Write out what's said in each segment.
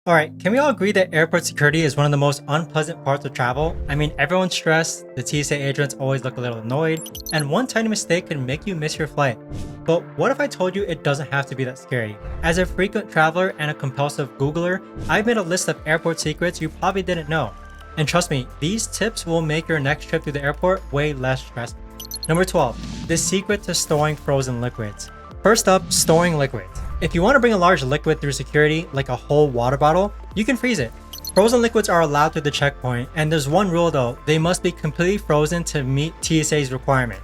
Alright, can we all agree that airport security is one of the most unpleasant parts of travel? I mean, everyone's stressed, the TSA agents always look a little annoyed, and one tiny mistake can make you miss your flight. But what if I told you it doesn't have to be that scary? As a frequent traveler and a compulsive Googler, I've made a list of airport secrets you probably didn't know. And trust me, these tips will make your next trip to the airport way less stressful. Number 12. The secret to storing frozen liquids. First up, storing liquids. If you want to bring a large liquid through security, like a whole water bottle, you can freeze it. Frozen liquids are allowed through the checkpoint, and there's one rule though, they must be completely frozen to meet TSA's requirements.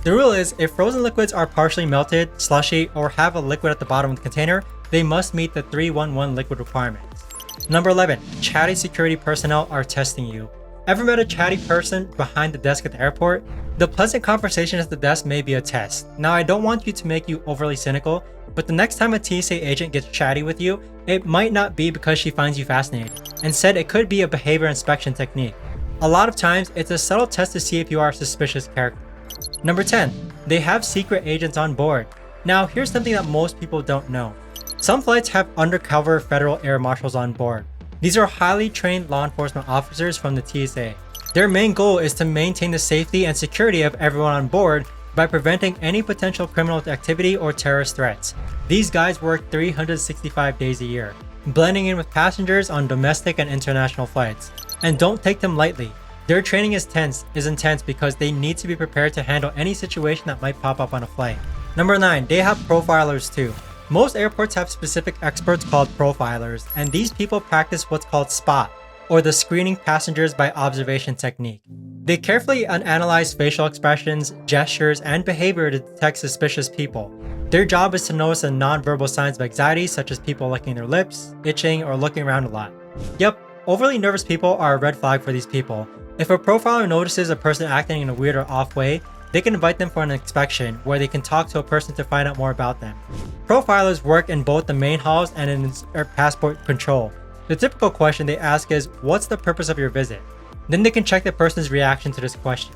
The rule is, if frozen liquids are partially melted, slushy, or have a liquid at the bottom of the container, they must meet the 311 liquid requirements. Number 11. Chatty security personnel are testing you. Ever met a chatty person behind the desk at the airport? The pleasant conversation at the desk may be a test. Now, I don't want you to make you overly cynical, but the next time a TSA agent gets chatty with you, it might not be because she finds you fascinating. Instead, it could be a behavior inspection technique. A lot of times, it's a subtle test to see if you are a suspicious character. Number 10. They have secret agents on board. Now, here's something that most people don't know. Some flights have undercover Federal Air Marshals on board. These are highly trained law enforcement officers from the TSA. Their main goal is to maintain the safety and security of everyone on board by preventing any potential criminal activity or terrorist threats. These guys work 365 days a year, blending in with passengers on domestic and international flights. And don't take them lightly. Their training is intense because they need to be prepared to handle any situation that might pop up on a flight. Number 9. They have profilers too. Most airports have specific experts called profilers, and these people practice what's called SPOT, or the screening passengers by observation technique. They carefully analyze facial expressions, gestures, and behavior to detect suspicious people. Their job is to notice the nonverbal signs of anxiety, such as people licking their lips, itching, or looking around a lot. Yep, overly nervous people are a red flag for these people. If a profiler notices a person acting in a weird or off way, they can invite them for an inspection where they can talk to a person to find out more about them. Profilers work in both the main halls and in passport control. The typical question they ask is, what's the purpose of your visit? Then they can check the person's reaction to this question.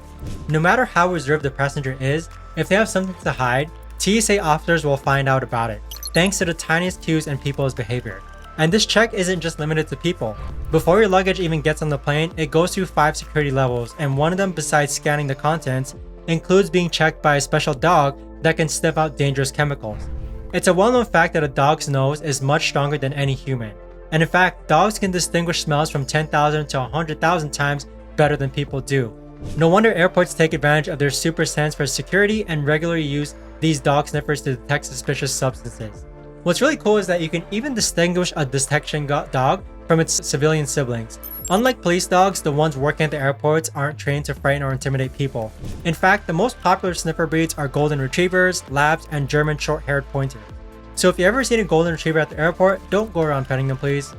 No matter how reserved the passenger is, if they have something to hide, TSA officers will find out about it, thanks to the tiniest cues in people's behavior. And this check isn't just limited to people. Before your luggage even gets on the plane, it goes through 5 security levels, and one of them, besides scanning the contents, includes being checked by a special dog that can sniff out dangerous chemicals. It's a well-known fact that a dog's nose is much stronger than any human. And in fact, dogs can distinguish smells from 10,000 to 100,000 times better than people do. No wonder airports take advantage of their super sense for security and regularly use these dog sniffers to detect suspicious substances. What's really cool is that you can even distinguish a detection dog from its civilian siblings. Unlike police dogs, the ones working at the airports aren't trained to frighten or intimidate people. In fact, the most popular sniffer breeds are golden retrievers, labs, and German short-haired pointers. So if you ever seen a golden retriever at the airport, don't go around petting them, please.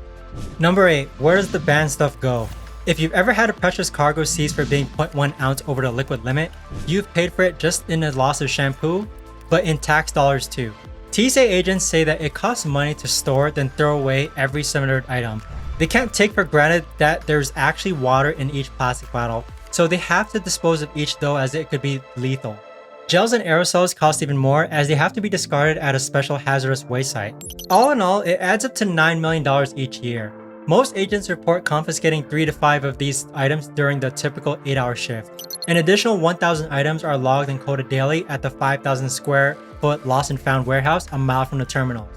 Number 8. Where does the banned stuff go? If you've ever had a precious cargo seized for being 0.1 ounce over the liquid limit, you've paid for it just in the loss of shampoo, but in tax dollars too. TSA agents say that it costs money to store then throw away every surrendered item. They can't take for granted that there's actually water in each plastic bottle, so they have to dispose of each though, as it could be lethal. Gels and aerosols cost even more, as they have to be discarded at a special hazardous waste site. All in all, it adds up to $9 million each year. Most agents report confiscating 3 to 5 of these items during the typical 8-hour shift. An additional 1,000 items are logged and coded daily at the 5,000 square foot lost and found warehouse a mile from the terminals.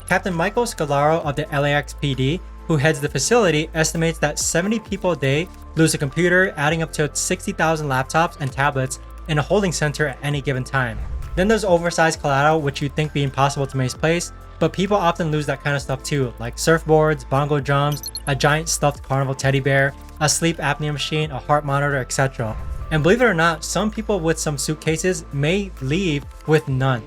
Captain Michael Scalaro of the LAX PD, who heads the facility, estimates that 70 people a day lose a computer, adding up to 60,000 laptops and tablets in a holding center at any given time. Then there's oversized collateral, which you'd think be impossible to misplace, but people often lose that kind of stuff too, like surfboards, bongo drums, a giant stuffed carnival teddy bear, a sleep apnea machine, a heart monitor, etc. And believe it or not, some people with some suitcases may leave with none.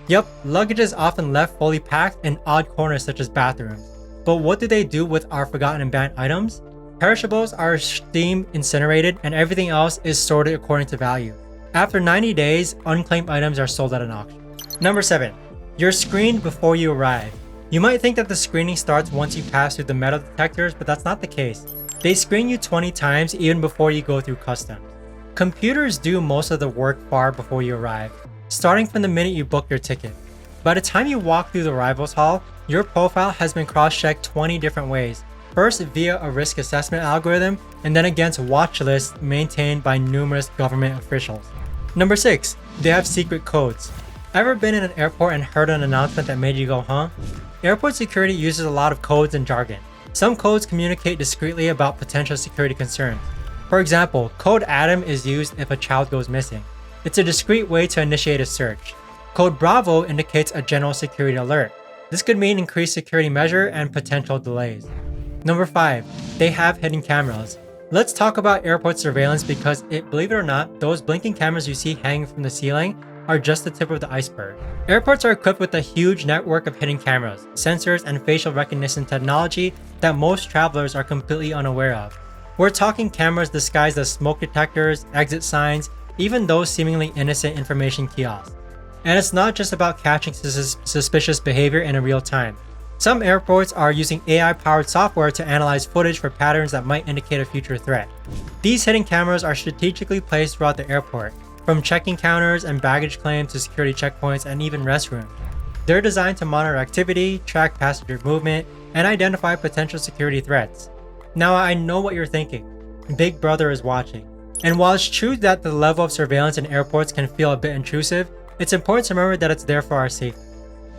Yep, luggage is often left fully packed in odd corners such as bathrooms. But what do they do with our forgotten and banned items? Perishables are steam incinerated, and everything else is sorted according to value. After 90 days, unclaimed items are sold at an auction. Number 7. You're screened before you arrive. You might think that the screening starts once you pass through the metal detectors, but that's not the case. They screen you 20 times even before you go through customs. Computers do most of the work far before you arrive, starting from the minute you book your ticket. By the time you walk through the arrivals hall, Your profile has been cross-checked 20 different ways. First via a risk assessment algorithm, and then against watch lists maintained by numerous government officials. Number 6. They have secret codes. Ever been in an airport and heard an announcement that made you go, huh? Airport security uses a lot of codes and jargon. Some codes communicate discreetly about potential security concerns. For example, code ADAM is used if a child goes missing. It's a discreet way to initiate a search. Code Bravo indicates a general security alert. This could mean increased security measure and potential delays. Number 5. They have hidden cameras. Let's talk about airport surveillance because believe it or not, those blinking cameras you see hanging from the ceiling are just the tip of the iceberg. Airports are equipped with a huge network of hidden cameras, sensors, and facial recognition technology that most travelers are completely unaware of. We're talking cameras disguised as smoke detectors, exit signs, even those seemingly innocent information kiosks. And it's not just about catching suspicious behavior in real time. Some airports are using AI-powered software to analyze footage for patterns that might indicate a future threat. These hidden cameras are strategically placed throughout the airport, from check-in counters and baggage claims to security checkpoints and even restrooms. They're designed to monitor activity, track passenger movement, and identify potential security threats. Now I know what you're thinking. Big Brother is watching. And while it's true that the level of surveillance in airports can feel a bit intrusive, it's important to remember that it's there for our safety.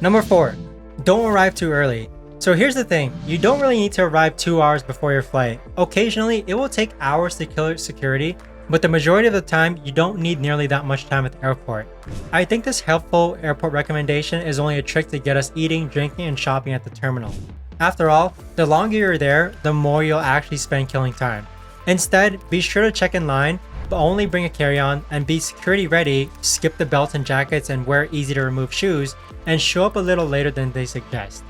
Number 4. Don't arrive too early. So here's the thing, you don't really need to arrive 2 hours before your flight. Occasionally, it will take hours to clear security, but the majority of the time, you don't need nearly that much time at the airport. I think this helpful airport recommendation is only a trick to get us eating, drinking, and shopping at the terminal. After all, the longer you're there, the more you'll actually spend killing time. Instead, be sure to check in line, but only bring a carry-on and be security ready, skip the belts and jackets and wear easy to remove shoes, and show up a little later than they suggest.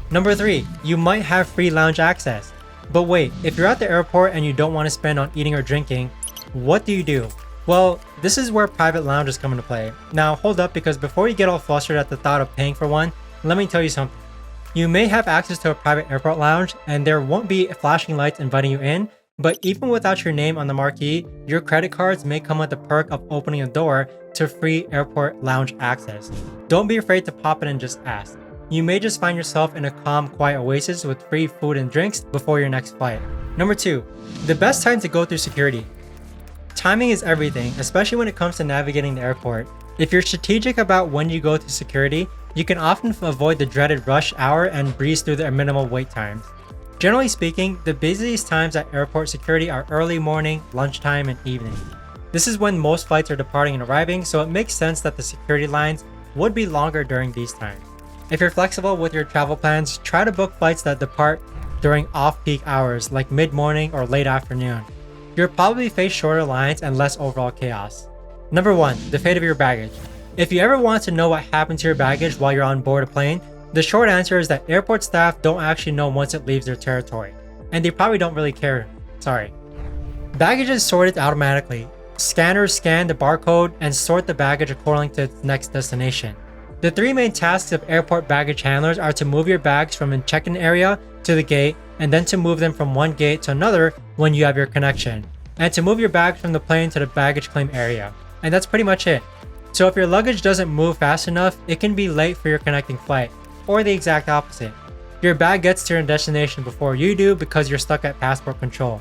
Number 3, you might have free lounge access. But wait, if you're at the airport and you don't want to spend on eating or drinking, what do you do? Well, this is where private lounges come into play. Now hold up, because before you get all flustered at the thought of paying for one, let me tell you something. You may have access to a private airport lounge and there won't be flashing lights inviting you in, but even without your name on the marquee, your credit cards may come with the perk of opening a door to free airport lounge access. Don't be afraid to pop in and just ask. You may just find yourself in a calm, quiet oasis with free food and drinks before your next flight. Number 2, the best time to go through security. Timing is everything, especially when it comes to navigating the airport. If you're strategic about when you go through security, you can often avoid the dreaded rush hour and breeze through the minimal wait times. Generally speaking, the busiest times at airport security are early morning, lunchtime, and evening. This is when most flights are departing and arriving, so it makes sense that the security lines would be longer during these times. If you're flexible with your travel plans, try to book flights that depart during off-peak hours like mid-morning or late afternoon. You'll probably face shorter lines and less overall chaos. Number 1, the fate of your baggage. If you ever want to know what happened to your baggage while you're on board a plane, the short answer is that airport staff don't actually know once it leaves their territory, and they probably don't really care. Sorry. Baggage is sorted automatically. Scanners scan the barcode and sort the baggage according to its next destination. The 3 main tasks of airport baggage handlers are to move your bags from a check-in area to the gate, and then to move them from one gate to another when you have your connection, and to move your bags from the plane to the baggage claim area. And that's pretty much it. So if your luggage doesn't move fast enough, it can be late for your connecting flight, or the exact opposite. Your bag gets to your destination before you do because you're stuck at passport control.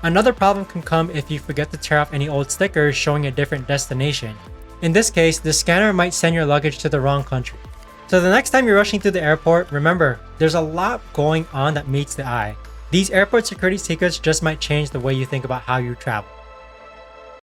Another problem can come if you forget to tear off any old stickers showing a different destination. In this case, the scanner might send your luggage to the wrong country. So the next time you're rushing through the airport, remember, there's a lot going on that meets the eye. These airport security secrets just might change the way you think about how you travel.